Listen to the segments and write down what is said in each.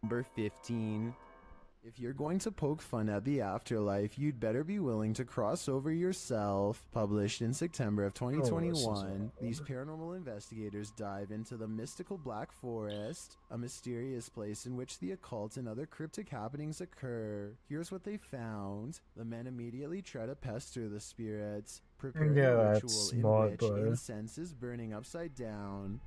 Number 15. If you're going to poke fun at the afterlife, you'd better be willing to cross over yourself. Published in September of 2021, these paranormal investigators dive into the mystical Black Forest, a mysterious place in which the occult and other cryptic happenings occur. Here's what they found. The men immediately try to pester the spirits, preparing a ritual in which incense is burning upside down.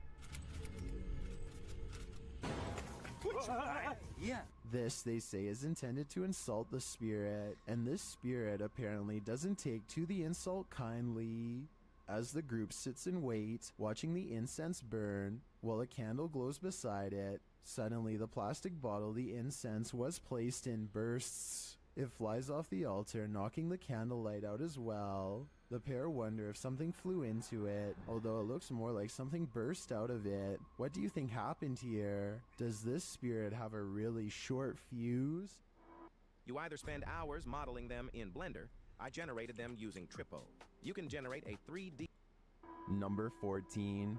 Yeah. This, they say, is intended to insult the spirit, and this spirit apparently doesn't take to the insult kindly. As the group sits and waits, watching the incense burn, while a candle glows beside it, suddenly the plastic bottle the incense was placed in bursts. It flies off the altar, knocking the candlelight out as well. The pair wonder if something flew into it, although it looks more like something burst out of it. What do you think happened here? Does this spirit have a really short fuse? You either spend hours modeling them in Blender. I generated them using Trippo. You can generate a 3D. Number 14.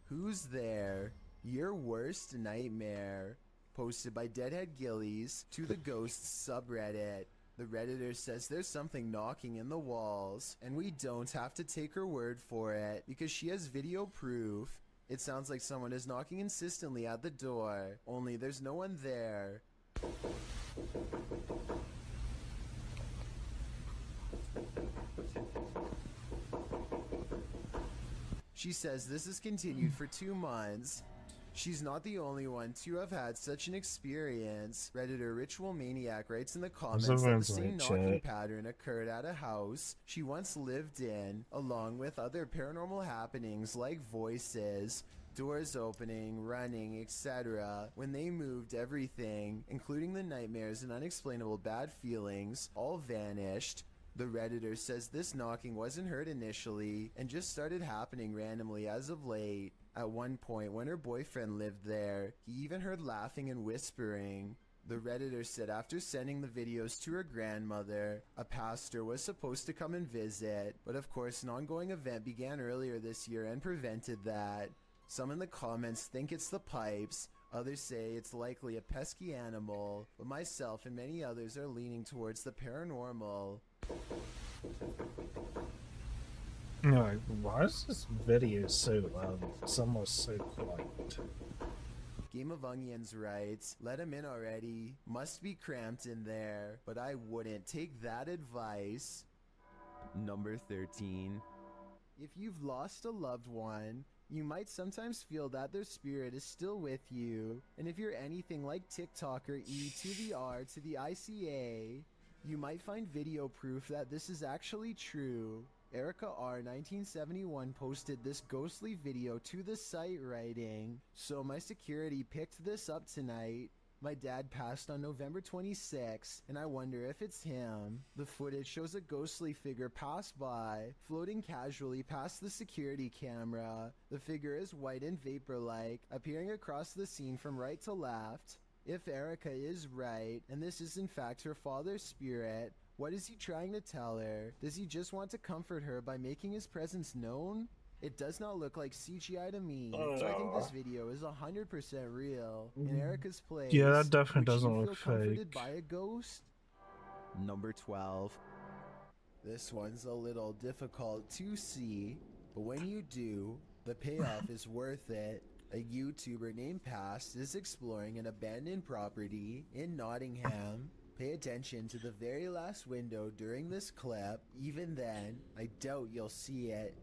Who's there? Your worst nightmare. Posted by Deadhead Gillies to the Ghosts subreddit. The Redditor says there's something knocking in the walls, and we don't have to take her word for it because she has video proof. It sounds like someone is knocking insistently at the door, only there's no one there. She says this has continued for 2 months. She's not the only one to have had such an experience. Redditor Ritual Maniac writes in the comments that the same knocking pattern occurred at a house she once lived in, along with other paranormal happenings like voices, doors opening, running, etc. When they moved, everything, including the nightmares and unexplainable bad feelings, all vanished. The Redditor says this knocking wasn't heard initially and just started happening randomly as of late. At one point, when her boyfriend lived there, he even heard laughing and whispering. The Redditor said after sending the videos to her grandmother, a pastor was supposed to come and visit, but of course an ongoing event began earlier this year and prevented that. Some in the comments think it's the pipes, others say it's likely a pesky animal, but myself and many others are leaning towards the paranormal. No, why is this video so loud? It's almost so quiet. Game of Onions writes, let him in already. Must be cramped in there, but I wouldn't take that advice. Number 13. If you've lost a loved one, you might sometimes feel that their spirit is still with you. And if you're anything like TikToker E to the R to the ICA, you might find video proof that this is actually true. Erica R 1971 posted this ghostly video to the site writing, so my security picked this up tonight. My dad passed on November 26, and I wonder if it's him. The footage shows a ghostly figure pass by, floating casually past the security camera. The figure is white and vapor-like, appearing across the scene from right to left. If Erica is right, and this is in fact her father's spirit, what is he trying to tell her? Does he just want to comfort her by making his presence known? It does not look like CGI to me, so I think this video is 100% real. In Erica's place, yeah, that definitely doesn't would you look feel comforted fake. by a ghost? Number 12. This one's a little difficult to see, but when you do, the payoff is worth it. A YouTuber named Past is exploring an abandoned property in Nottingham. Pay attention to the very last window during this clip. Even then, I doubt you'll see it.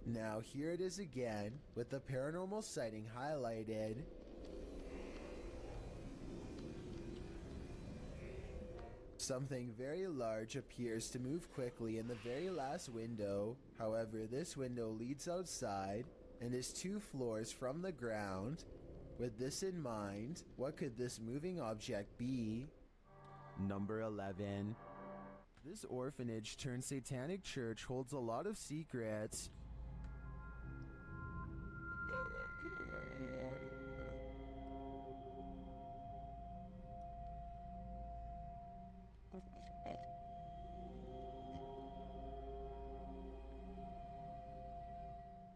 Now here it is again, with the paranormal sighting highlighted. Something very large appears to move quickly in the very last window. However, this window leads outside and is 2 floors from the ground. With this in mind, what could this moving object be? Number 11. This orphanage turned satanic church holds a lot of secrets.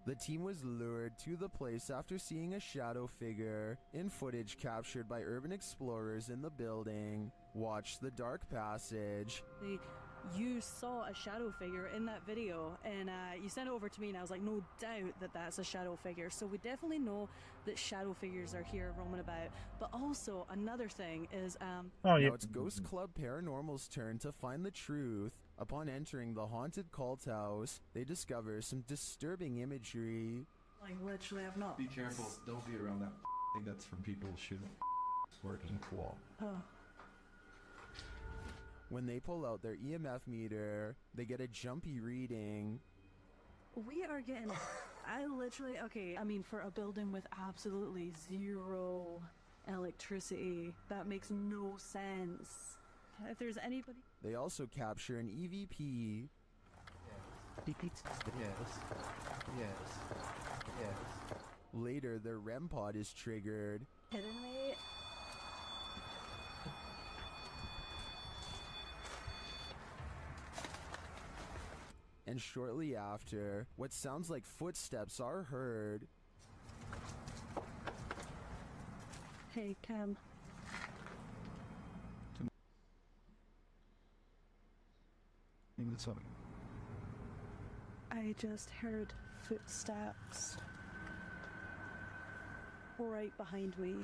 The team was lured to the place after seeing a shadow figure in footage captured by urban explorers in the building. Watch the dark passage. You saw a shadow figure in that video, and you sent it over to me, and I was like, no doubt that that's a shadow figure. So we definitely know that shadow figures are here roaming about. But also another thing is now it's Ghost Club Paranormal's turn to find the truth. Upon entering the haunted cult house, they discover some disturbing imagery. Like, literally, I've not... Be careful, don't be around that thing that's from people shooting where it doesn't cool. Oh. When they pull out their EMF meter, they get a jumpy reading. We are getting... I literally... Okay, I mean, for a building with absolutely zero electricity, that makes no sense. If there's anybody... They also capture an EVP. Yes. Later, their REM pod is triggered. Kidding me? And shortly after, what sounds like footsteps are heard. Hey, Cam. I just heard footsteps right behind me.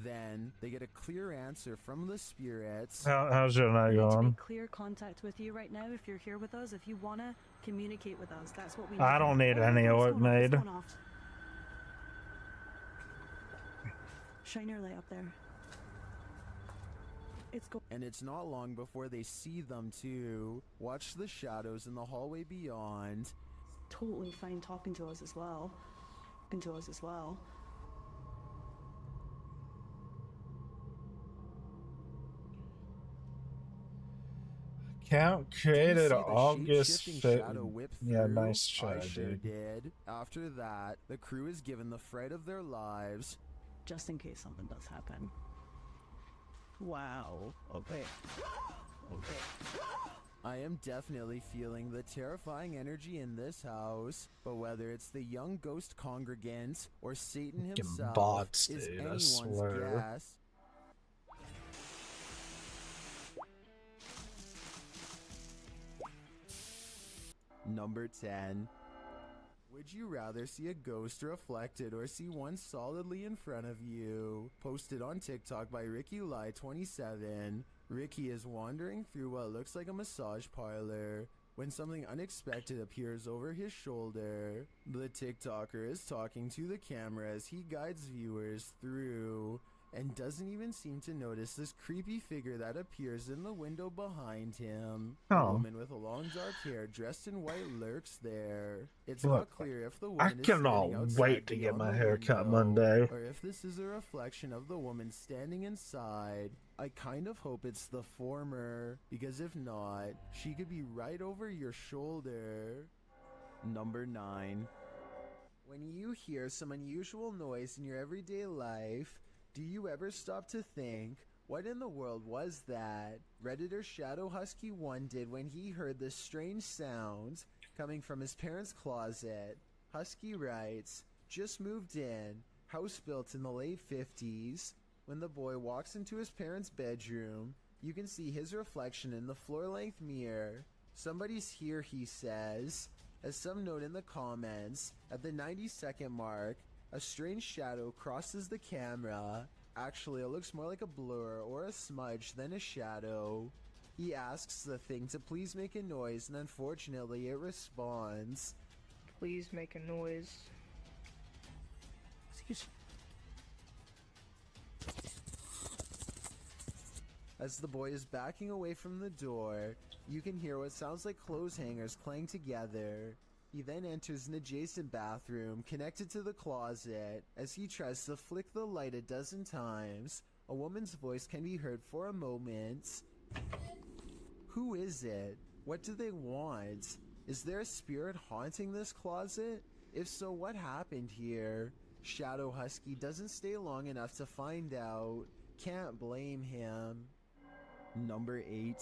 Then they get a clear answer from the spirits. How's your night I need to going? make clear contact with you right now. If you're here with us, if you wanna communicate with us, that's what we need. I don't need any of it made. Shine your light up there. And it's not long before they see them too. Watch the shadows in the hallway beyond. Totally fine talking to us as well. Count created August 5th. Yeah, Through? nice try, I sure dude. did. After that, the crew is given the fright of their lives. Just in case something does happen. Wow. Okay. I am definitely feeling the terrifying energy in this house, but whether it's the young ghost congregant or Satan Fucking himself bots, is dude, I anyone's swear. guess. Number 10. Would you rather see a ghost reflected or see one solidly in front of you? Posted on TikTok by RickyLie27. Ricky is wandering through what looks like a massage parlor when something unexpected appears over his shoulder. The TikToker is talking to the camera as he guides viewers through and doesn't even seem to notice this creepy figure that appears in the window behind him. Oh. A woman with long dark hair dressed in white lurks there. It's Look, not clear if the woman I is cannot standing outside wait to get beyond my the hair cut window, Monday. or if this is a reflection of the woman standing inside. I kind of hope it's the former, because if not, she could be right over your shoulder. Number 9. When you hear some unusual noise in your everyday life, do you ever stop to think, what in the world was that? Redditor Shadow Husky 1 did when he heard this strange sound coming from his parents' closet. Husky writes, just moved in, house built in the late 50s. When the boy walks into his parents' bedroom, you can see his reflection in the floor-length mirror. Somebody's here, he says. As some note in the comments, at the 90-second mark, a strange shadow crosses the camera. Actually, it looks more like a blur or a smudge than a shadow. He asks the thing to please make a noise, and unfortunately it responds. Please make a noise. Excuse me. As the boy is backing away from the door, you can hear what sounds like clothes hangers clang together. He then enters an adjacent bathroom connected to the closet. As he tries to flick the light a dozen times, a woman's voice can be heard for a moment. Who is it? What do they want? Is there a spirit haunting this closet? If so, what happened here? Shadow Husky doesn't stay long enough to find out. Can't blame him. Number 8.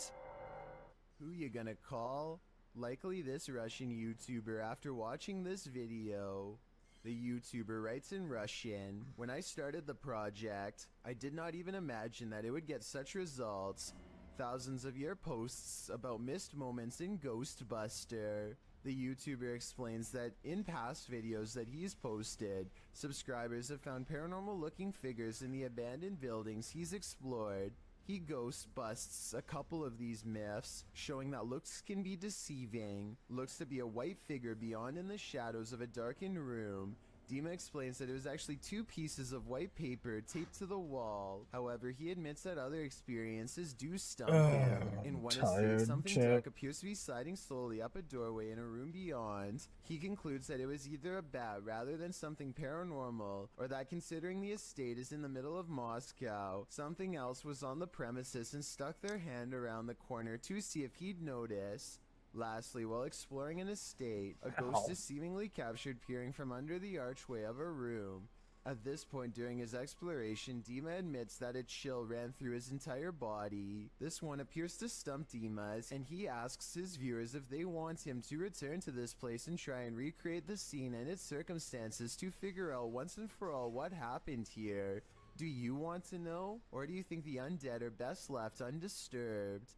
Who you gonna call? Likely this Russian YouTuber, after watching this video, the YouTuber writes in Russian, "When I started the project, I did not even imagine that it would get such results. Thousands of your posts about missed moments in Ghostbuster." The YouTuber explains that in past videos that he's posted, subscribers have found paranormal looking figures in the abandoned buildings he's explored. He ghost busts a couple of these myths, showing that looks can be deceiving. Looks to be a white figure beyond in the shadows of a darkened room. Dima explains that it was actually 2 pieces of white paper taped to the wall. However, he admits that other experiences do stump him. In one estate, something dark appears to be sliding slowly up a doorway in a room beyond. He concludes that it was either a bat rather than something paranormal, or that considering the estate is in the middle of Moscow, something else was on the premises and stuck their hand around the corner to see if he'd notice. Lastly, while exploring an estate, a ghost is seemingly captured peering from under the archway of a room. At this point during his exploration, Dima admits that a chill ran through his entire body. This one appears to stump Dima, and he asks his viewers if they want him to return to this place and try and recreate the scene and its circumstances to figure out once and for all what happened here. Do you want to know? Or do you think the undead are best left undisturbed?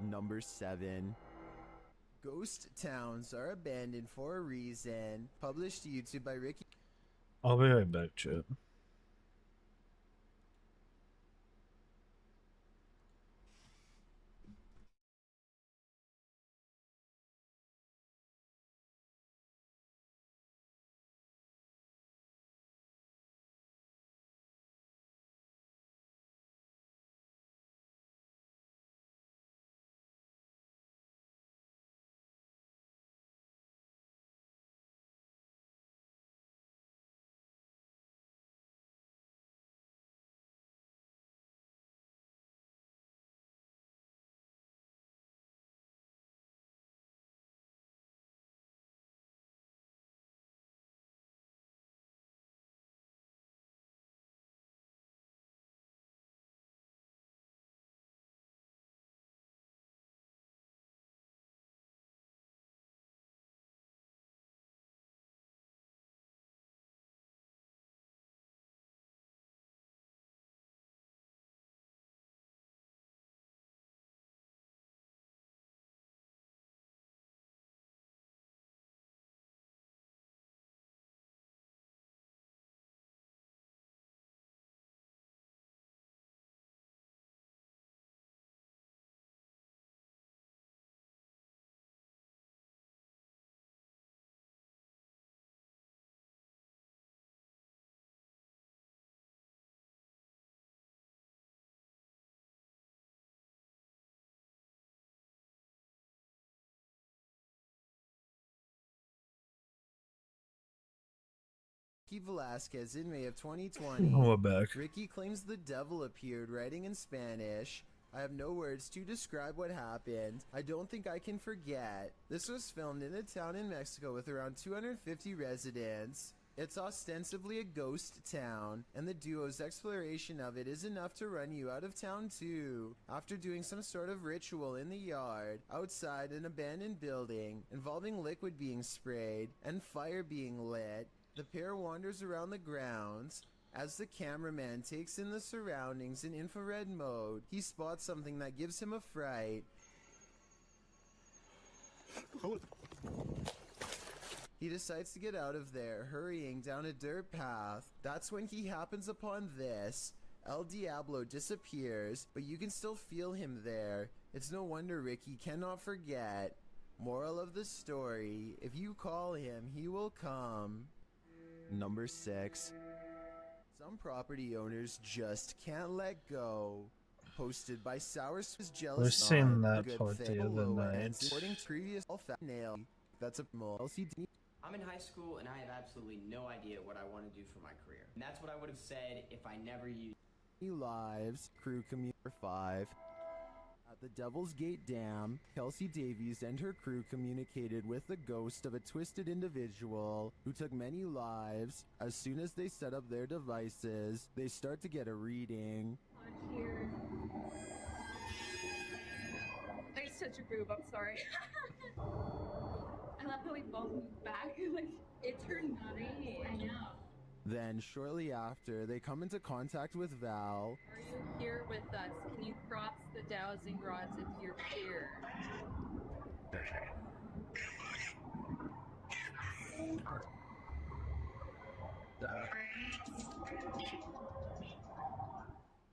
Number 7. Ghost towns are abandoned for a reason. Published to YouTube by Ricky. I'll be right back, chat. Velasquez in May of 2020. We're back. Ricky claims the devil appeared, writing in Spanish. "I have no words to describe what happened. I don't think I can forget." This was filmed in a town in Mexico with around 250 residents. It's ostensibly a ghost town, and the duo's exploration of it is enough to run you out of town too. After doing some sort of ritual in the yard, outside an abandoned building, involving liquid being sprayed and fire being lit, the pair wanders around the grounds. As the cameraman takes in the surroundings in infrared mode, he spots something that gives him a fright. He decides to get out of there, hurrying down a dirt path. That's when he happens upon this. El Diablo disappears, but you can still feel him there. It's no wonder Ricky cannot forget. Moral of the story, if you call him, he will come. Number 6. Some property owners just can't let go. Posted by Sour Swiss Jealous. We've seen that Good part thing the other below night. ends. According to previous nail, that's a LCD. I'm in high school and I have absolutely no idea what I want to do for my career. And that's what I would have said if I never used Lives, crew commuter 5. At the Devil's Gate Dam, Kelsey Davies and her crew communicated with the ghost of a twisted individual who took many lives. As soon as they set up their devices, they start to get a reading. Here. They such a boob, I'm sorry. I love how we both moved back. Like, it turned green. I know. Then, shortly after, they come into contact with Val. Are you here with us? Can you cross the dowsing rods into your pier?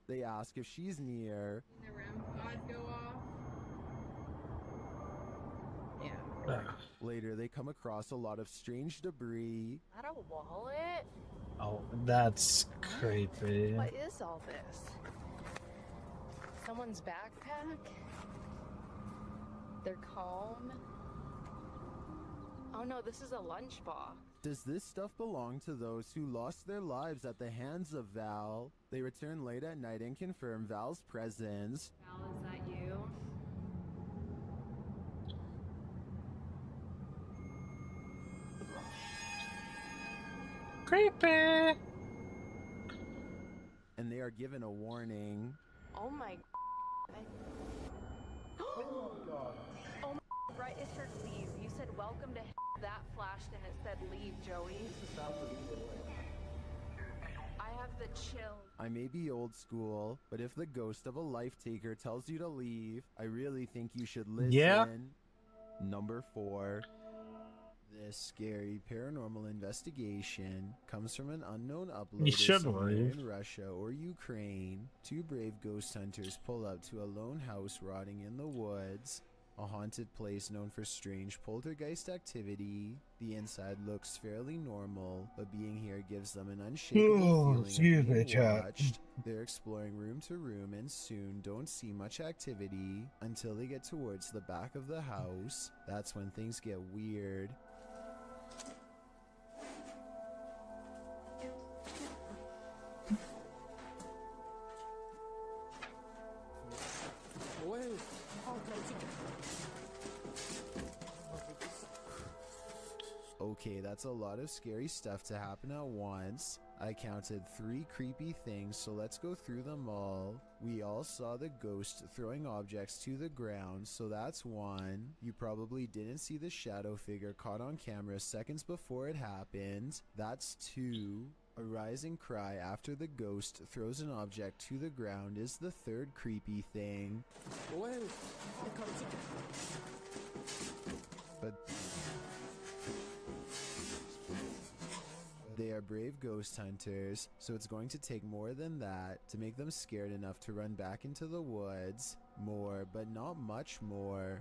They ask if she's near. The REM pods go off. Yeah. Later, they come across a lot of strange debris. Is that a wallet? Oh, that's creepy. What is all this? Someone's backpack? Their comb? Oh no, this is a lunchbox. Does this stuff belong to those who lost their lives at the hands of Val? They return late at night and confirm Val's presence. Val, is that you? Creepy. And they are given a warning. Oh my Oh my right, it said leave. You said welcome to that flashed and it said leave, Joey. I have the chill. I may be old school, but if the ghost of a life taker tells you to leave, I really think you should listen. Yeah. Number 4. This scary paranormal investigation comes from an unknown uploader should somewhere leave. in Russia or Ukraine. 2 brave ghost hunters pull up to a lone house rotting in the woods. A haunted place known for strange poltergeist activity. The inside looks fairly normal, but being here gives them an unshakable feeling of being watched. They're exploring room to room and soon don't see much activity until they get towards the back of the house. That's when things get weird. Okay, that's a lot of scary stuff to happen at once. I counted 3 creepy things, so let's go through them all. We all saw the ghost throwing objects to the ground, so that's 1. You probably didn't see the shadow figure caught on camera seconds before it happened. That's 2. A rising cry after the ghost throws an object to the ground is the 3rd creepy thing. But they are brave ghost hunters, so it's going to take more than that to make them scared enough to run back into the woods. More, but not much more.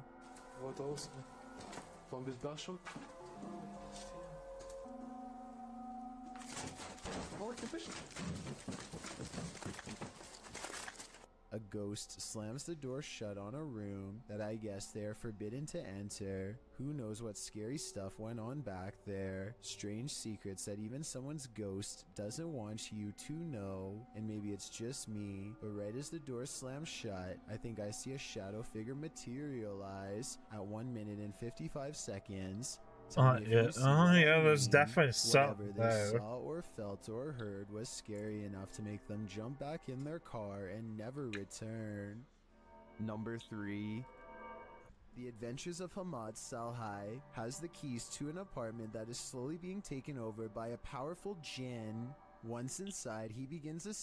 A ghost slams the door shut on a room that I guess they are forbidden to enter. Who knows what scary stuff went on back there. Strange secrets that even someone's ghost doesn't want you to know. And maybe it's just me, but right as the door slams shut, I think I see a shadow figure materialize at 1 minute and 55 seconds. Yeah, there's definitely something Whatever they there. saw or felt or heard was scary enough to make them jump back in their car and never return. Number 3. The Adventures of Hamad Salhai has the keys to an apartment that is slowly being taken over by a powerful jinn. Once inside, he begins a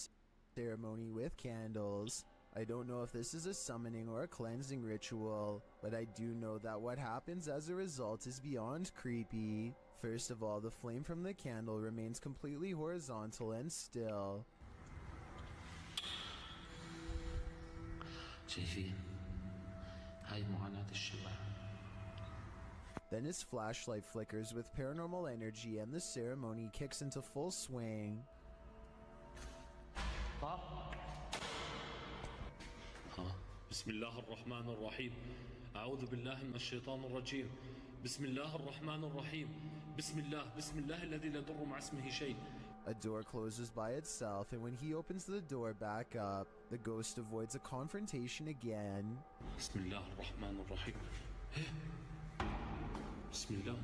ceremony with candles. I don't know if this is a summoning or a cleansing ritual, but I do know that what happens as a result is beyond creepy. First of all, the flame from the candle remains completely horizontal and still. Then his flashlight flickers with paranormal energy and the ceremony kicks into full swing. بسم الله الرحمن الرحيم أعوذ بالله من الشيطان الرجيم بسم الله الرحمن الرحيم بسم الله الذي لا يضر مع اسمه شيء. A door closes by itself, and when he opens the door back up, the ghost avoids a confrontation again. بسم الله الرحمن الرحيم بسم الله.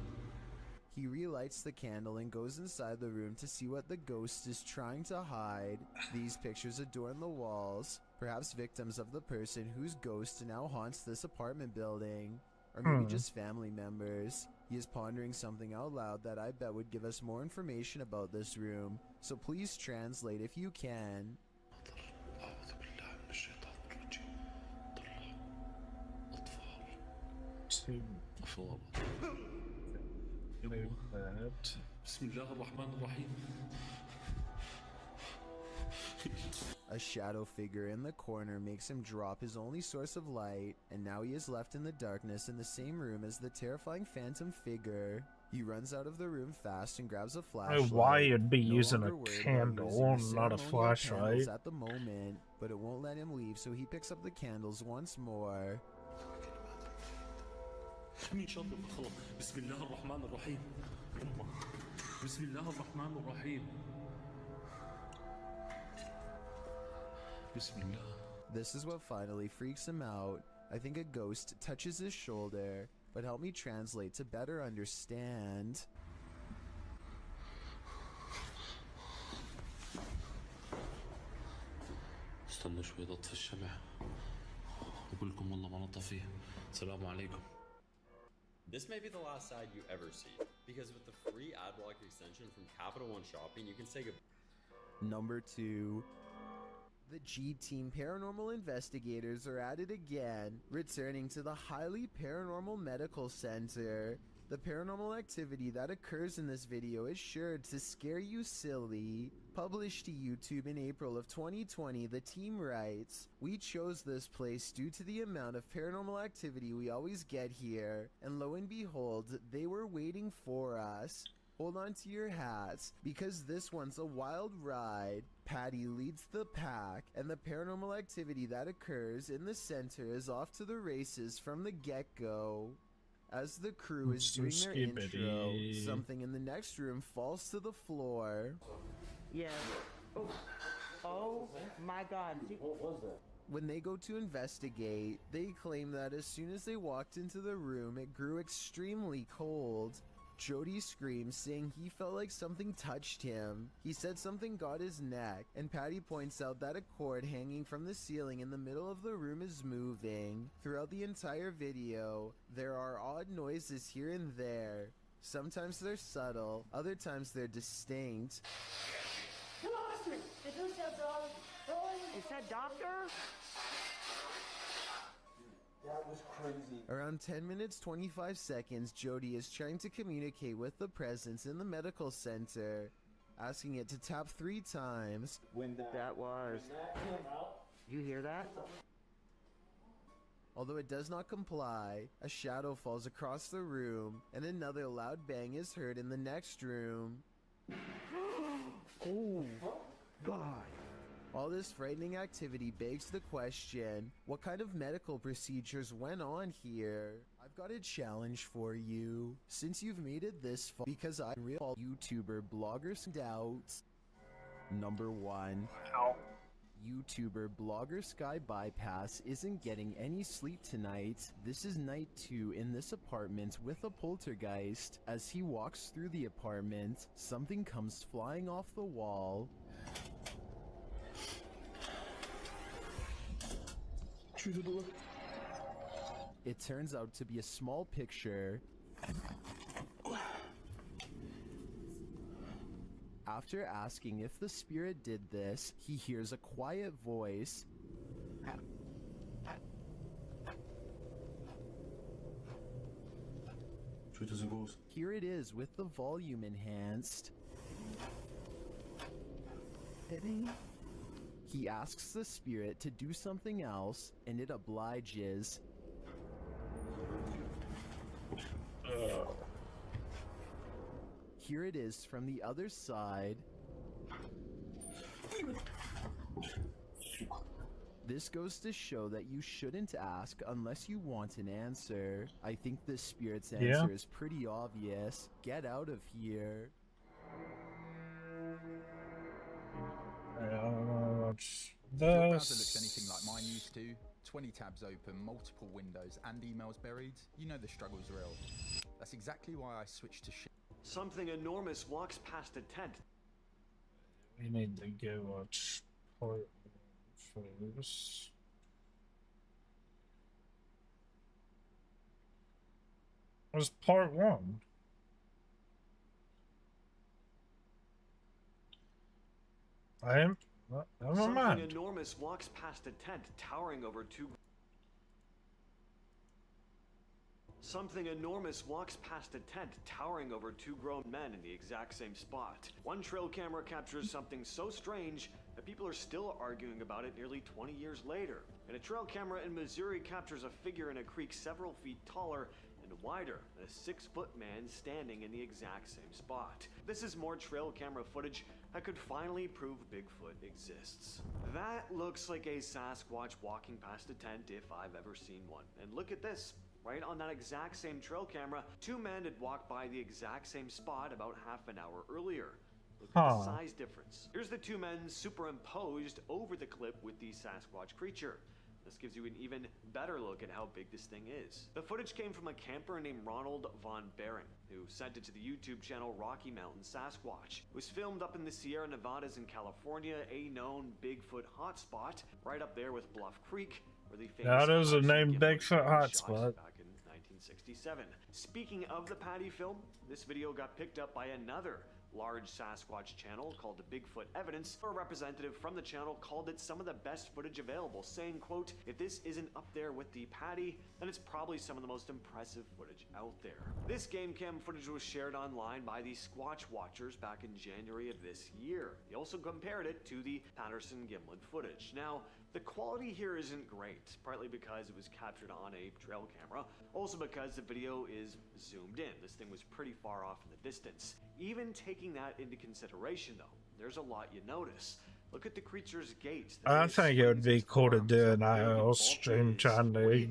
He relights the candle and goes inside the room to see what the ghost is trying to hide. These pictures adorn the walls, Perhaps victims of the person whose ghost now haunts this apartment building. Or maybe just family members. He is pondering something out loud that I bet would give us more information about this room. So please translate if you can. A shadow figure in the corner makes him drop his only source of light, and now he is left in the darkness in the same room as the terrifying phantom figure. He runs out of the room fast and grabs a flashlight. Why you'd be No using longer a worried about candle, losing his not a ceremonial flashlight. candles at the moment, but it won't let him leave, so he picks up the candles once more. This is what finally freaks him out. I think a ghost touches his shoulder, but help me translate to better understand. استنى شوي اطفي الشمع واقول لكم والله ما نطفيه. السلام عليكم. This may be the last side you ever see, because with the free ad block extension from Capital One Shopping, you can say goodbye. Number 2. The G-Team paranormal investigators are at it again, returning to the highly paranormal medical center. The paranormal activity that occurs in this video is sure to scare you silly. Published to YouTube in April of 2020, the team writes, "We chose this place due to the amount of paranormal activity we always get here, and lo and behold, they were waiting for us. Hold on to your hats, because this one's a wild ride. Patty leads the pack, and the paranormal activity that occurs in the center is off to the races from the get-go." As the crew is doing their intro, something in the next room falls to the floor. Yeah. Oh my god. What was that? When they go to investigate, they claim that as soon as they walked into the room, it grew extremely cold. Jody screams, saying he felt like something touched him. He said something got his neck, and Patty points out that a cord hanging from the ceiling in the middle of the room is moving. Throughout the entire video, there are odd noises here and there. Sometimes they're subtle, other times they're distinct. Is that doctor? That was crazy. Around 10 minutes 25 seconds, Jody is trying to communicate with the presence in the medical center, asking it to tap 3 times. That was. You hear that? Although it does not comply, a shadow falls across the room, and another loud bang is heard in the next room. Oh, God. All this frightening activity begs the question, what kind of medical procedures went on here? I've got a challenge for you. Since you've made it this far, because I'm real YouTuber bloggers doubts. Number 1. YouTuber blogger Sky Bypass isn't getting any sleep tonight. This is night 2 in this apartment with a poltergeist. As he walks through the apartment, something comes flying off the wall. It turns out to be a small picture. After asking if the spirit did this, he hears a quiet voice. Here it is with the volume enhanced. He asks the spirit to do something else, and it obliges. Here it is from the other side. This goes to show that you shouldn't ask unless you want an answer. I think this spirit's answer is pretty obvious. Get out of here. I don't know what's If your browser this. looks anything like mine used to, 20 tabs open, multiple windows, and emails buried, you know the struggle's real. That's exactly why I switched to Something enormous walks past a tent. We need to go watch. First. Was part 1. I am. Never Something mind. enormous walks past a tent towering over two. Something enormous walks past a tent towering over two grown men in the exact same spot. One trail camera captures something so strange that people are still arguing about it nearly 20 years later. And a trail camera in Missouri captures a figure in a creek several feet taller and wider than a 6-foot man standing in the exact same spot. This is more trail camera footage that could finally prove Bigfoot exists. That looks like a Sasquatch walking past a tent if I've ever seen one. And look at this. Right on that exact same trail camera, two men had walked by the exact same spot about half an hour earlier. Look at the size difference. Here's the two men superimposed over the clip with the Sasquatch creature. This gives you an even better look at how big this thing is. The footage came from a camper named Ronald Von Bering, who sent it to the YouTube channel Rocky Mountain Sasquatch. It was filmed up in the Sierra Nevadas in California, a known Bigfoot hotspot, right up there with Bluff Creek, where the famous That is a name Gimlet Bigfoot was hotspot. shot back in 1967. Speaking of the Patty film, this video got picked up by another large Sasquatch channel called the Bigfoot Evidence. A representative from the channel called it some of the best footage available, saying, quote, "If this isn't up there with the Patty, then it's probably some of the most impressive footage out there." This game cam footage was shared online by the Squatch Watchers back in January of this year. They also compared it to the Patterson Gimlet footage. Now, the quality here isn't great, partly because it was captured on a trail camera, also because the video is zoomed in. This thing was pretty far off in the distance. Even taking that into consideration though, there's a lot you notice. Look at the creature's gait. I think it would be cool to do an IRL stream trying to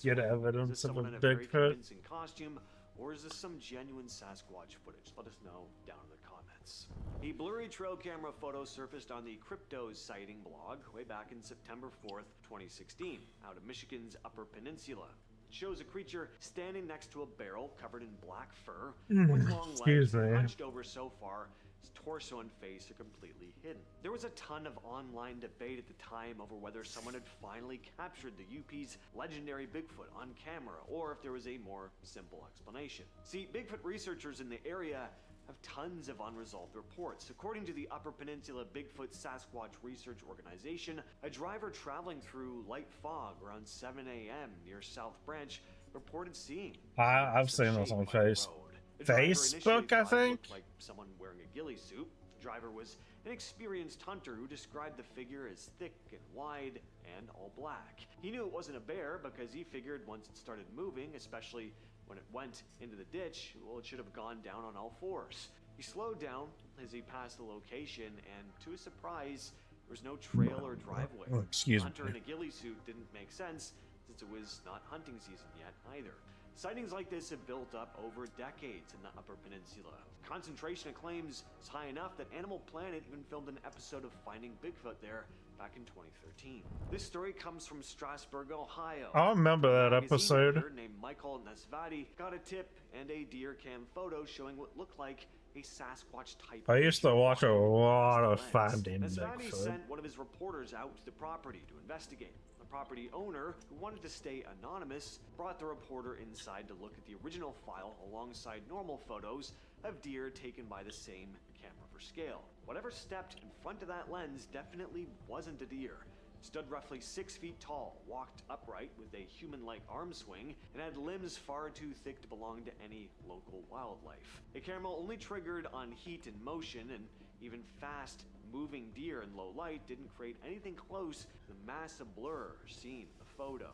get evidence of a Bigfoot. Costume, or is this some genuine Sasquatch footage? Let us know down in the comments. A blurry trail camera photo surfaced on the Cryptos sighting blog way back in September 4th, 2016, out of Michigan's Upper Peninsula. It shows a creature standing next to a barrel covered in black fur with long legs hunched over so far his torso and face are completely hidden. There was a ton of online debate at the time over whether someone had finally captured the UP's legendary Bigfoot on camera, or if there was a more simple explanation. See, Bigfoot researchers in the area have tons of unresolved reports. According to the Upper Peninsula Bigfoot Sasquatch Research Organization, a driver traveling through light fog around 7 a.m. near South Branch reported seeing. I've seen this on Facebook, I think. Like someone wearing a ghillie suit. The driver was an experienced hunter who described the figure as thick and wide and all black. He knew it wasn't a bear because he figured once it started moving, especially when it went into the ditch, well, it should have gone down on all fours. He slowed down as he passed the location, and to his surprise, there was no trail or driveway. Oh, excuse me. A hunter in a ghillie suit didn't make sense, since it was not hunting season yet either. Sightings like this have built up over decades in the Upper Peninsula. Concentration of claims is high enough that Animal Planet even filmed an episode of Finding Bigfoot there back in 2013. This story comes from Strasburg, Ohio. I remember that episode. A named Michael Nesvati got a tip and a deer cam photo showing what looked like a Sasquatch type. I used to watch a lot of Finding Nesvati Bigfoot. sent one of his reporters out to the property to investigate. The property owner, who wanted to stay anonymous, brought the reporter inside to look at the original file alongside normal photos of deer taken by the same camera for scale. Whatever stepped in front of that lens definitely wasn't a deer. It stood roughly 6 feet tall, walked upright with a human-like arm swing, and had limbs far too thick to belong to any local wildlife. The camera only triggered on heat and motion, and even fast moving deer in low light didn't create anything close to the massive blur seen in the photo.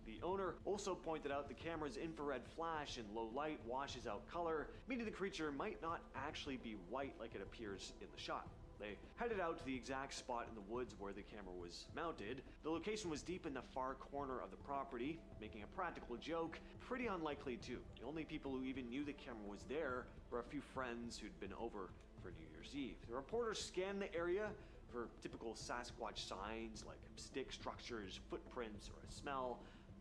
The owner also pointed out the camera's infrared flash in low light washes out color, meaning the creature might not actually be white like it appears in the shot. They headed out to the exact spot in the woods where the camera was mounted. The location was deep in the far corner of the property, making a practical joke pretty unlikely too. The only people who even knew the camera was there were a few friends who'd been over for New Year's Eve. The reporters scanned the area for typical Sasquatch signs like stick structures, footprints, or a smell.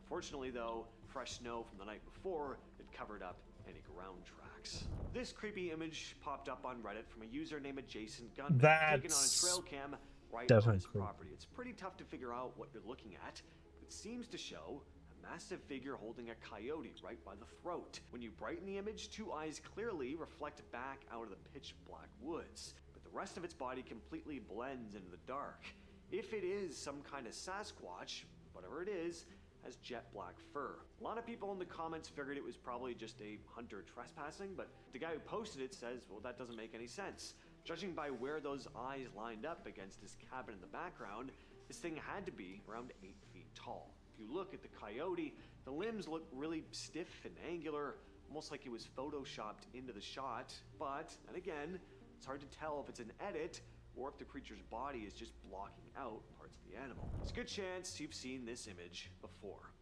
Fortunately though, fresh snow from the night before had covered up any ground tracks. This creepy image popped up on Reddit from a user named Jason Gunn, taken on a trail cam right on Definitely his cool. property. It's pretty tough to figure out what you're looking at. It seems to show a massive figure holding a coyote right by the throat. When you brighten the image, two eyes clearly reflect back out of the pitch black woods, but the rest of its body completely blends into the dark. If it is some kind of Sasquatch, whatever it is, has jet black fur. A lot of people in the comments figured it was probably just a hunter trespassing, but the guy who posted it says, well, that doesn't make any sense. Judging by where those eyes lined up against his cabin in the background, this thing had to be around 8 feet tall. If you look at the coyote, the limbs look really stiff and angular, almost like it was photoshopped into the shot. But, and again, it's hard to tell if it's an edit or if the creature's body is just blocking out parts of the animal. There's a good chance you've seen this image before.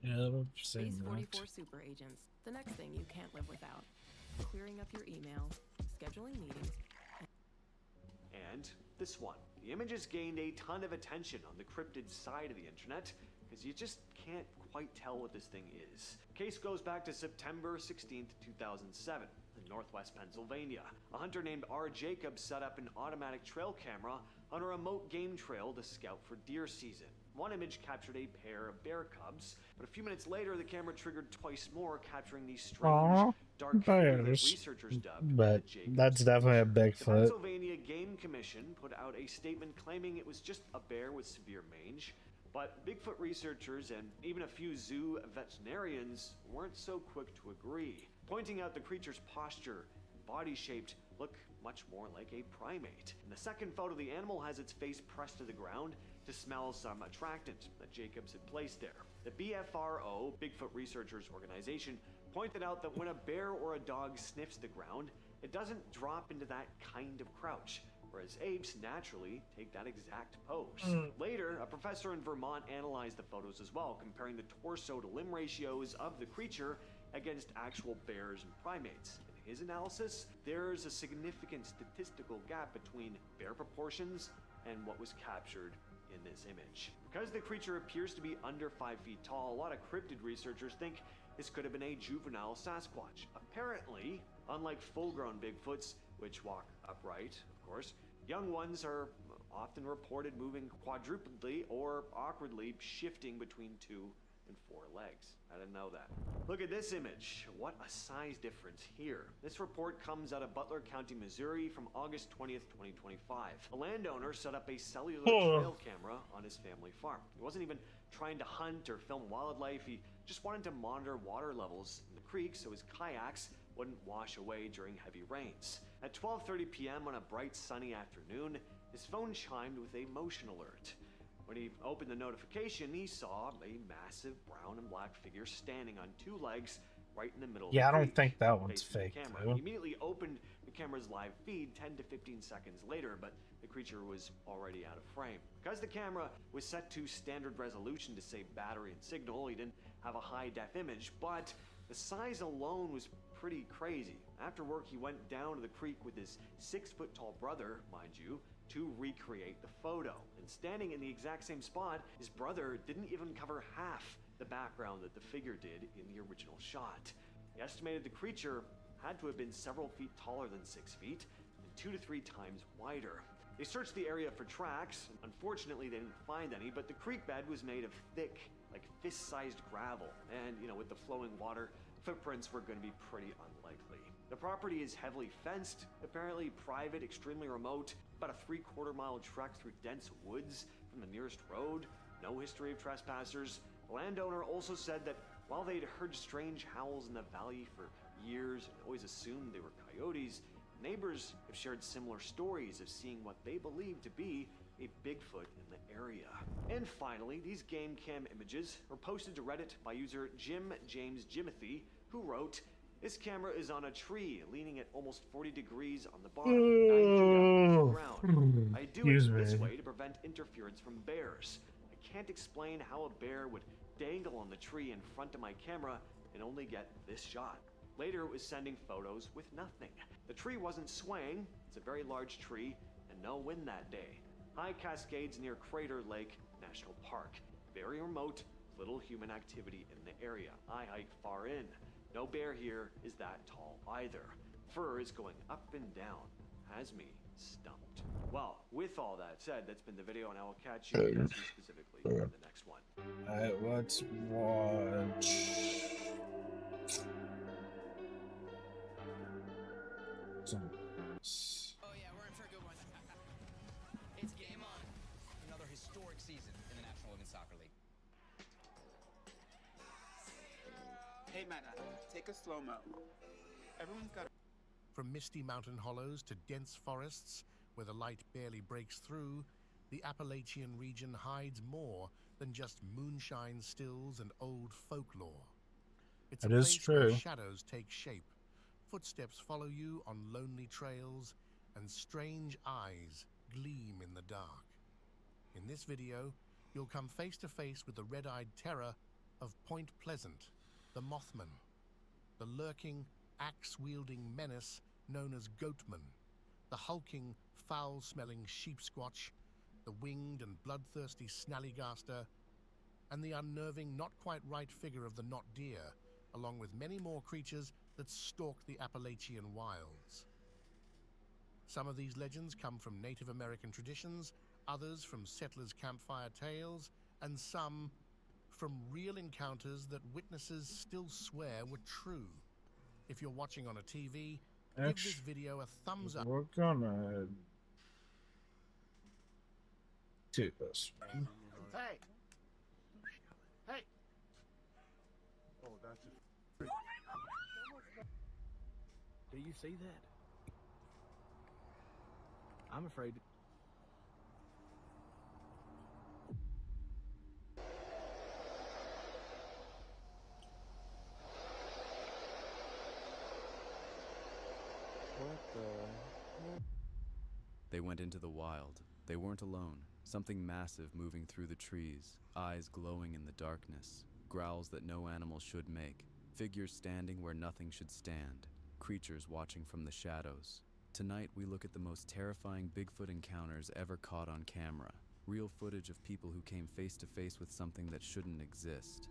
Yeah, I've seen Base that. 44 super agents. The next thing you can't live without. Clearing up your email, scheduling meetings. And this one. The image has gained a ton of attention on the cryptid side of the internet because you just can't quite tell what this thing is. The case goes back to September 16th, 2007. In northwest Pennsylvania, a hunter named R. Jacobs set up an automatic trail camera on a remote game trail to scout for deer season. One image captured a pair of bear cubs, but a few minutes later the camera triggered twice more, capturing these strange, dark figure that researchers dubbed but the Jacobs that's definitely a creature. The Bigfoot. Pennsylvania Game Commission put out a statement claiming it was just a bear with severe mange, but Bigfoot researchers and even a few zoo veterinarians weren't so quick to agree, pointing out the creature's posture and body shaped look much more like a primate. In the second photo, the animal has its face pressed to the ground to smell some attractant that Jacobs had placed there. The BFRO, Bigfoot Researchers Organization, pointed out that when a bear or a dog sniffs the ground, it doesn't drop into that kind of crouch, whereas apes naturally take that exact pose. Later, a professor in Vermont analyzed the photos as well, comparing the torso to limb ratios of the creature against actual bears and primates. In his analysis, there's a significant statistical gap between bear proportions and what was captured in this image. Because the creature appears to be under 5 feet tall, a lot of cryptid researchers think this could have been a juvenile Sasquatch. Apparently, unlike full-grown Bigfoots, which walk upright, of course, young ones are often reported moving quadrupedly or awkwardly shifting between 2 and 4 legs. I didn't know that. Look at this image. What a size difference here. This report comes out of Butler County, Missouri from August 20th, 2025. A landowner set up a cellular trail camera on his family farm. He wasn't even trying to hunt or film wildlife. He just wanted to monitor water levels in the creek so his kayaks wouldn't wash away during heavy rains. At 12:30 p.m. on a bright sunny afternoon, his phone chimed with a motion alert. When he opened the notification, he saw a massive brown and black figure standing on 2 legs right in the middle of the Yeah, I don't creek, think that one's facing the fake, camera. though. He immediately opened the camera's live feed 10 to 15 seconds later, but the creature was already out of frame. Because the camera was set to standard resolution to save battery and signal, he didn't have a high-def image, but the size alone was pretty crazy. After work, he went down to the creek with his 6-foot-tall brother, mind you, to recreate the photo. And standing in the exact same spot, his brother didn't even cover half the background that the figure did in the original shot. He estimated the creature had to have been several feet taller than 6 feet and 2 to 3 times wider. They searched the area for tracks. Unfortunately, they didn't find any, but the creek bed was made of thick, like fist-sized gravel. And, you know, with the flowing water, footprints were going to be pretty unlikely. The property is heavily fenced, apparently private, extremely remote, about a 3/4 mile trek through dense woods from the nearest road, no history of trespassers. The landowner also said that while they'd heard strange howls in the valley for years and always assumed they were coyotes, neighbors have shared similar stories of seeing what they believe to be a Bigfoot in the area. And finally, these game cam images were posted to Reddit by user Jim James Jimothy, who wrote, "This camera is on a tree, leaning at almost 40 degrees on the bottom, 9 feet up from the ground. I do it this way to prevent interference from bears. I can't explain how a bear would dangle on the tree in front of my camera and only get this shot." Later, it was sending photos with nothing. The tree wasn't swaying, it's a very large tree, and no wind that day. High Cascades near Crater Lake National Park. Very remote, little human activity in the area. I hike far in. No bear here is that tall either. Fur is going up and down. Has me stumped. Well, with all that said, that's been the video, and I will catch you specifically in the next one. Alright, let's watch some. Oh yeah, we're in for a good one. It's game on. Another historic season in the National Women's Soccer League. Hey man, take a slow-mo. Everyone's got. From misty mountain hollows to dense forests where the light barely breaks through, the Appalachian region hides more than just moonshine stills and old folklore. It's a place where shadows take shape, footsteps follow you on lonely trails, and strange eyes gleam in the dark. In this video, you'll come face to face with the red-eyed terror of Point Pleasant, the Mothman, the lurking, axe-wielding menace known as Goatman, the hulking, foul-smelling sheep-squatch, the winged and bloodthirsty snallygaster, and the unnerving, not-quite-right figure of the knot deer, along with many more creatures that stalk the Appalachian wilds. Some of these legends come from Native American traditions, others from settlers' campfire tales, and some from real encounters that witnesses still swear were true. If you're watching on a TV, give this video a thumbs up. We're gonna do this. Hey! Hey! Oh, that's a... Do you see that? I'm afraid. They went into the wild. They weren't alone. Something massive moving through the trees, eyes glowing in the darkness, growls that no animal should make, figures standing where nothing should stand, creatures watching from the shadows. Tonight we look at the most terrifying Bigfoot encounters ever caught on camera. Real footage of people who came face to face with something that shouldn't exist.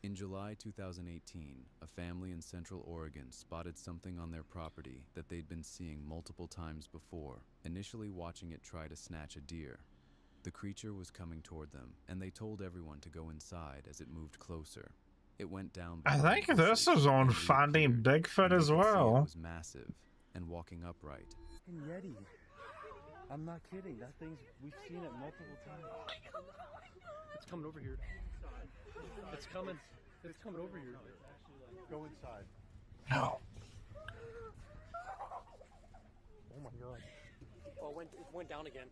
In July 2018, a family in Central Oregon spotted something on their property that they'd been seeing multiple times before, initially watching it try to snatch a deer. The creature was coming toward them, and they told everyone to go inside as it moved closer. It went down. I think this is on Finding Bigfoot as well. It was massive and walking upright. Yeti. I'm not kidding. That thing's, we've seen it multiple times. It's coming over here. It's coming. It's coming over here. Go inside. No. Oh my god. Oh, it went down again.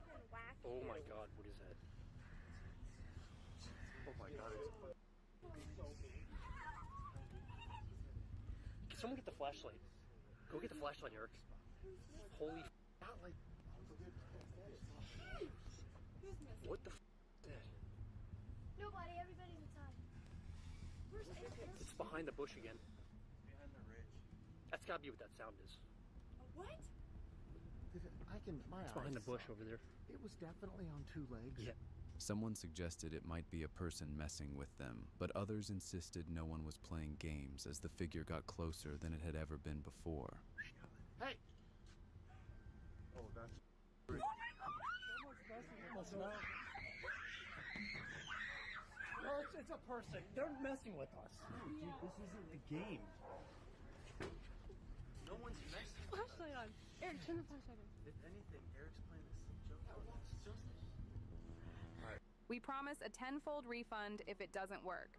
Oh my god, what is that? Oh my god. Can someone get the flashlight? Go get the flashlight, Eric. Holy not like. What the f is that? Nobody, everybody's inside. Where's Eric? It's behind the bush again. Behind the ridge. That's gotta be what that sound is. What? I can. It's behind the bush over there. It was definitely on two legs. Yeah. Someone suggested it might be a person messing with them, but others insisted no one was playing games as the figure got closer than it had ever been before. Hey! Oh, that's... No, it's a person. They're messing with us. Dude, this isn't a game. No one's messing. Flashlight on. Eric, turn the flashlight on. If anything, Eric's playing this joke on us. We promise a tenfold refund if it doesn't work.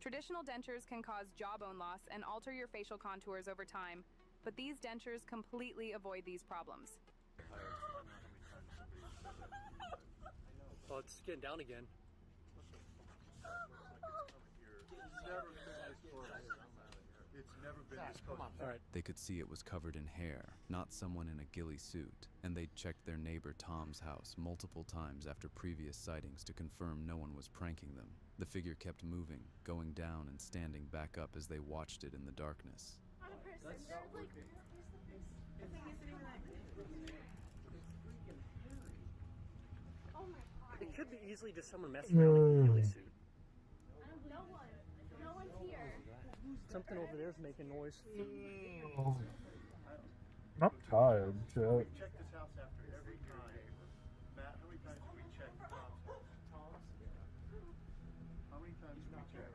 Traditional dentures can cause jawbone loss and alter your facial contours over time, but these dentures completely avoid these problems. Oh, it's getting down again. It's never been this close. All right. They could see it was covered in hair, not someone in a ghillie suit, and they'd checked their neighbor Tom's house multiple times after previous sightings to confirm no one was pranking them. The figure kept moving, going down and standing back up as they watched it in the darkness. Not a person. They're like, where's the thing isn't even that big. Oh my god. It could be easily just someone messing around in a ghillie suit. No one. No one's here. Something over there is making noise. I'm tired, shit. We check this house after every time. Matt, how many times have we checked Tom's house? Tom's? Yeah. How many times have we checked?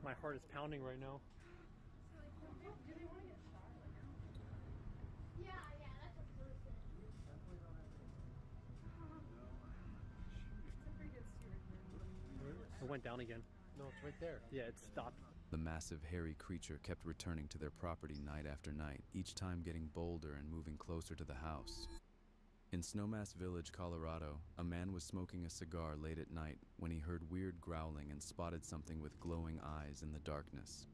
My heart is pounding right now. Do they want to get shot right now? Yeah, that's a person. Definitely don't have any. No. It's a pretty good steward room. It went down again. No, it's right there. Yeah, it stopped. The massive hairy creature kept returning to their property night after night, each time getting bolder and moving closer to the house. In Snowmass Village, Colorado, a man was smoking a cigar late at night when he heard weird growling and spotted something with glowing eyes in the darkness.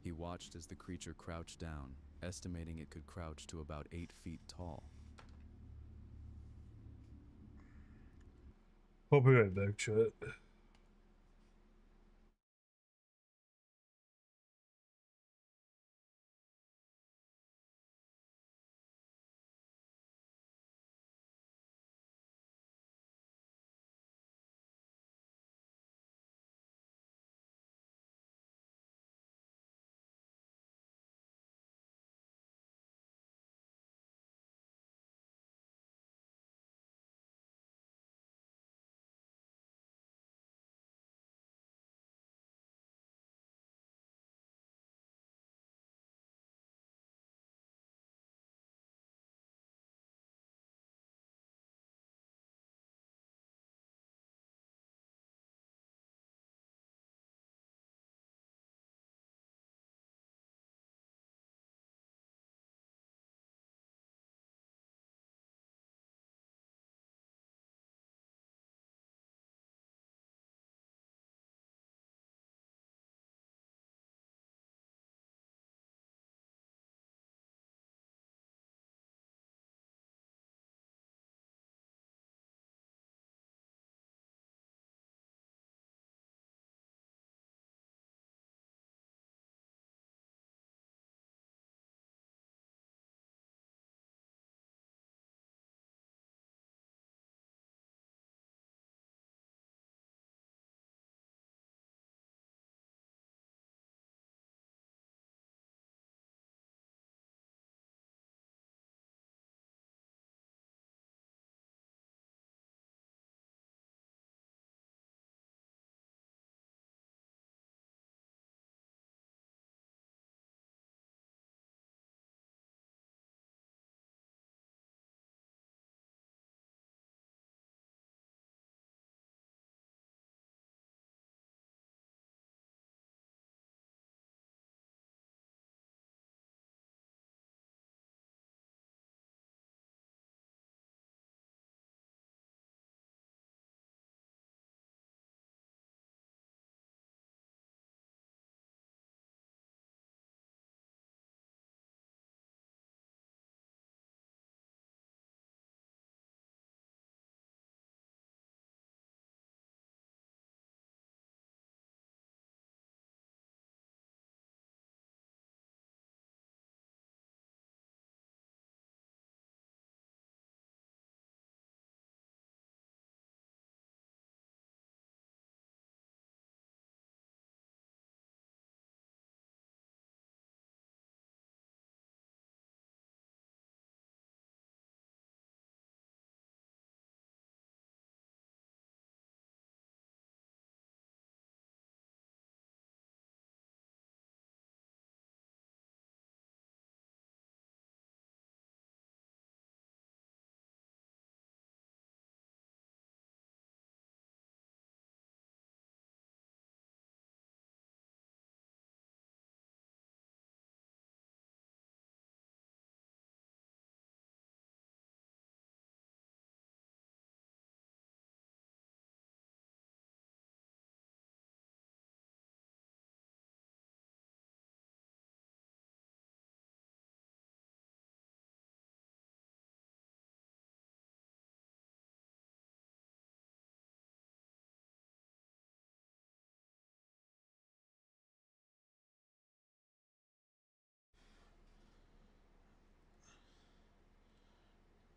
He watched as the creature crouched down, estimating it could crouch to about 8 feet tall. Hope we right back, chat.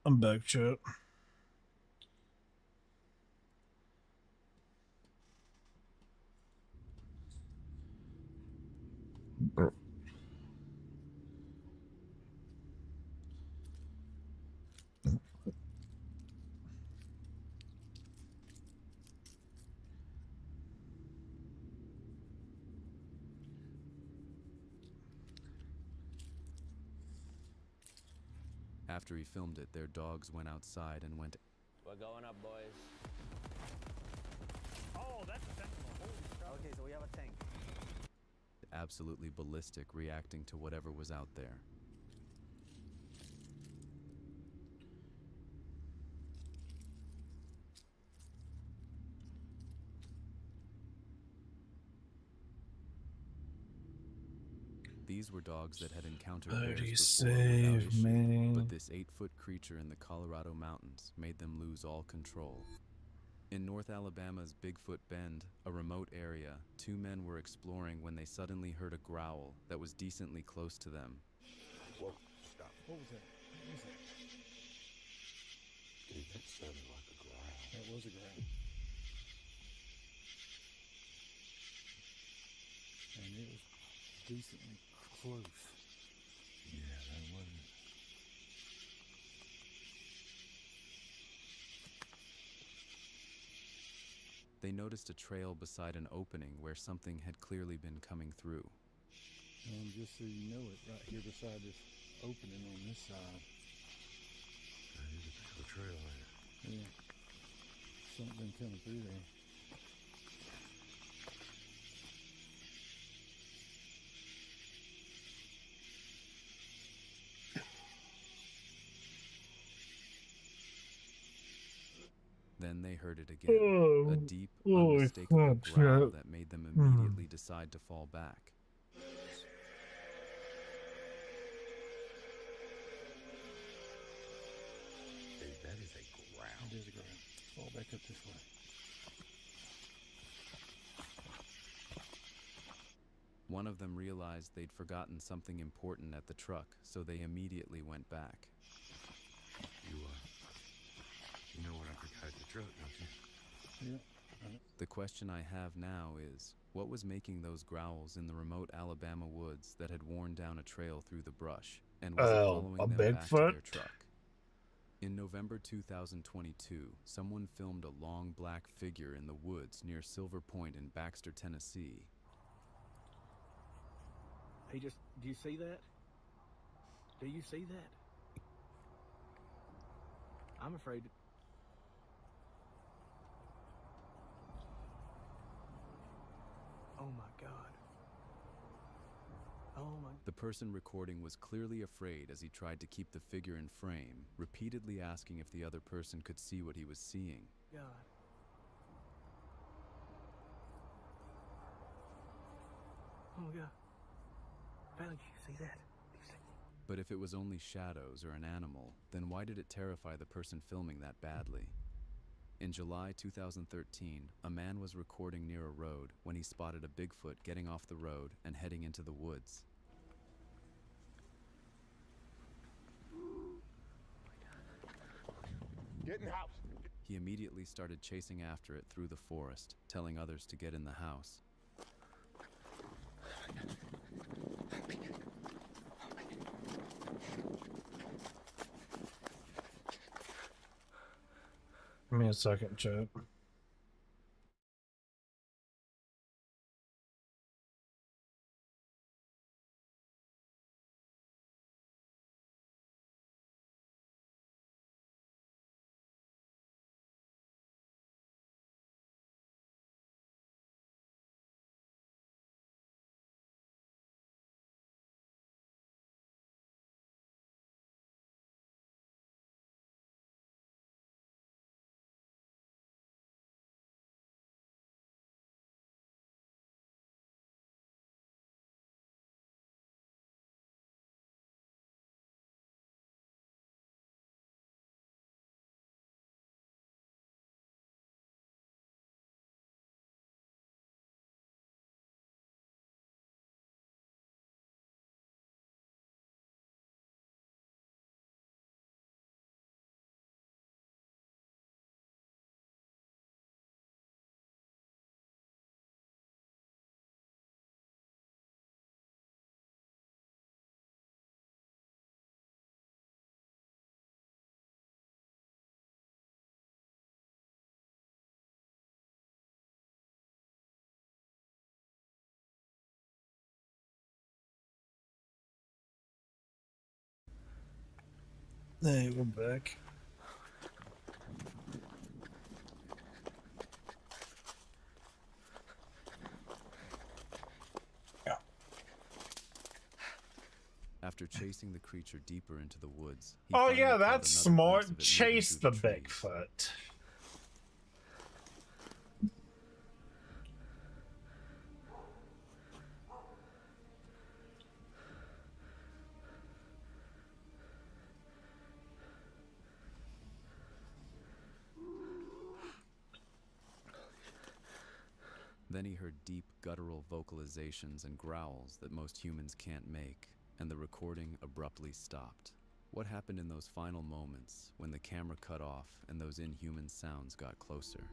I'm back, chat. After he filmed it, their dogs went outside and went. We're going up, boys. Oh, that's a sentinel. Holy crap. Okay, so we have a tank. Absolutely ballistic, reacting to whatever was out there. These were dogs that had encountered bears before without save issue, me. but this 8-foot creature in the Colorado mountains made them lose all control. In North Alabama's Bigfoot Bend, a remote area, 2 men were exploring when they suddenly heard a growl that was decently close to them. Whoa, stop. What was that? What was that? Dude, that sounded like a growl. That was a growl. And it was decently close. Yeah, that wasn't. They noticed a trail beside an opening where something had clearly been coming through. And just so you know it, right here beside this opening on this side. That is a bit of a trail there. Yeah. Something coming through there. Then they heard it again, a deep, holy unmistakable fuck, growl shit. that made them immediately decide to fall back. Dude, that is a growl. It is a growl. Fall back up this way. One of them realized they'd forgotten something important at the truck, so they immediately went back. You know what I forgot at the truck, don't you? Yeah. The question I have now is, what was making those growls in the remote Alabama woods that had worn down a trail through the brush, and was it following them back to Bigfoot? their truck? In November 2022, someone filmed a long black figure in the woods near Silver Point in Baxter, Tennessee. He just, do you see that? Do you see that? I'm afraid. Oh my God. Oh my. The person recording was clearly afraid as he tried to keep the figure in frame, repeatedly asking if the other person could see what he was seeing. God. Oh my God. Valley, do you see that? Do you see? But if it was only shadows or an animal, then why did it terrify the person filming that badly? In July 2013, a man was recording near a road when he spotted a Bigfoot getting off the road and heading into the woods. Get in the house. He immediately started chasing after it through the forest, telling others to get in the house. Give me a second, chat. Hey, we're back. After chasing the creature deeper into the woods, he Oh finally yeah, caught that's another glimpse smart. of it moving Chase through the trees. Bigfoot. Then he heard deep guttural vocalizations and growls that most humans can't make, and the recording abruptly stopped. What happened in those final moments when the camera cut off and those inhuman sounds got closer?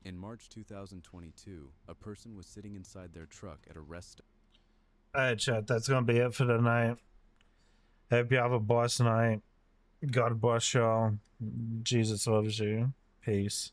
In March 2022, a person was sitting inside their truck at a rest stop. Alright, chat, that's gonna be it for tonight. Hope you have a blessed night. God bless y'all. Jesus loves you. Peace.